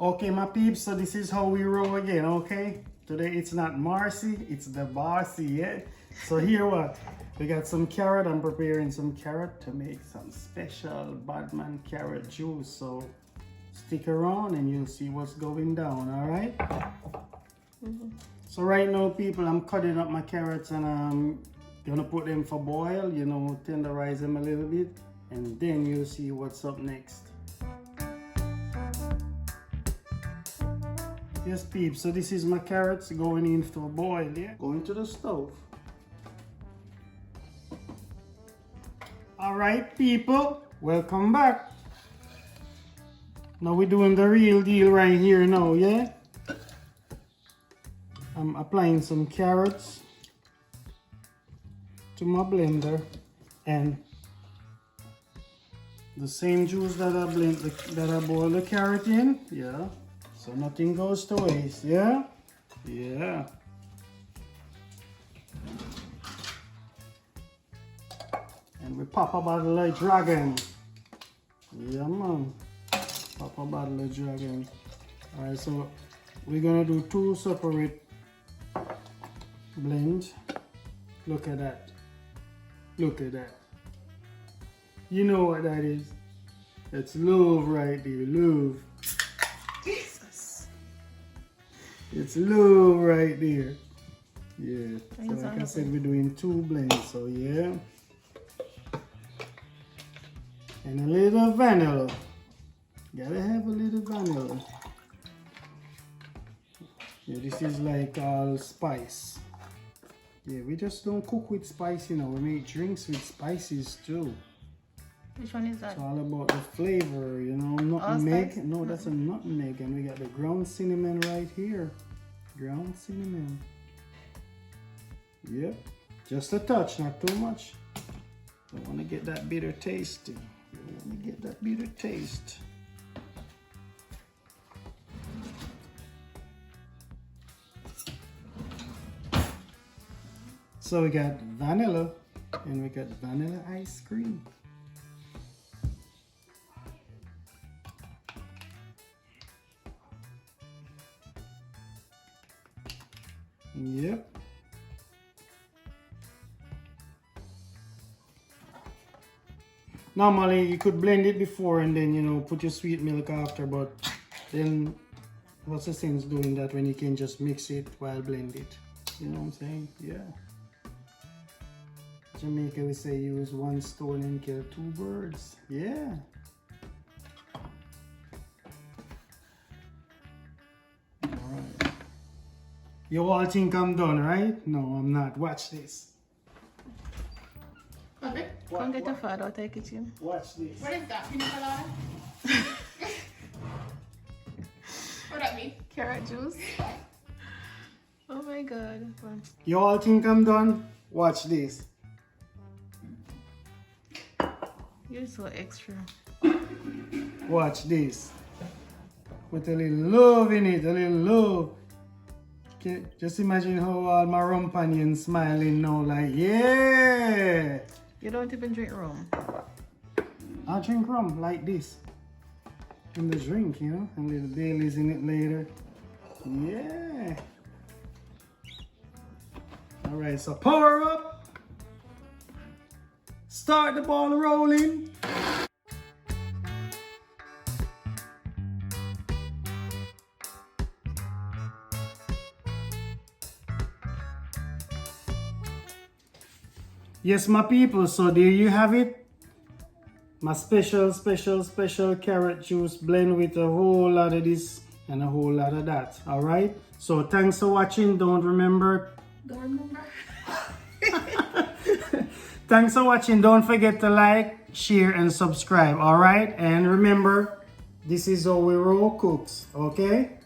Okay, my peeps, so this is how we roll again, okay? Today it's not Marcy, it's the Bossy, yeah? So here what? We got some carrot. I'm preparing some carrot to make some special Badman carrot juice. So stick around and you'll see what's going down, alright? So right now, people, I'm cutting up my carrots and I'm gonna put them for boil, you know, tenderize them a little bit, and then you'll see what's up next. Yes, peeps, so this is my carrots going in for boil, yeah? Going to the stove. Alright, people, welcome back. Now we're doing the real deal right here now, yeah? I'm applying some carrots to my blender and the same juice that I boil the carrot in, yeah? So nothing goes to waste, yeah? Yeah. And we pop a bottle of dragon. Yeah, man. Pop a bottle of dragon. Alright, so we're gonna do two separate blends. Look at that. Look at that. You know what that is? That's love right there, love. Jesus. It's love right there. Yeah. So like I said, we're doing two blends, so yeah. And a little vanilla. Gotta have a little vanilla. Yeah, this is like all spice. Yeah, we just don't cook with spice, you know. We make drinks with spices too. Which one is that? It's all about the flavor, you know. Nutmeg. No, that's a nutmeg. And we got the ground cinnamon right here. Ground cinnamon. Yep. Just a touch, not too much. Don't want to get that bitter taste. Let me get that bitter taste. So we got vanilla and we got vanilla ice cream. Yep. Normally you could blend it before and then, you know, put your sweet milk after, but then what's the sense doing that when you can just mix it while blend it? You know what I'm saying? Yeah. Jamaica, we say use one stone and kill two birds. Yeah. Alright. You all think I'm done, right? No, I'm not. Watch this. Okay. Come get a father, I'll take it to you. Watch this. What is that? Pina colada? What that mean? Carrot juice. Oh my god. You all think I'm done? Watch this. You're so extra. Watch this. With a little love in it, a little love. Okay, just imagine how all my rumpanions smiling now, like, yeah! You don't even drink rum. I drink rum like this. In the drink, you know, and little Baileys in it later. Yeah! Alright, so power up! Start the ball rolling! Yes, my people, so there you have it. My special carrot juice blend with a whole lot of this and a whole lot of that. Alright? So thanks for watching. Don't remember. Thanks for watching. Don't forget to like, share, and subscribe. Alright? And remember, this is Howwerowe Cooks. Okay?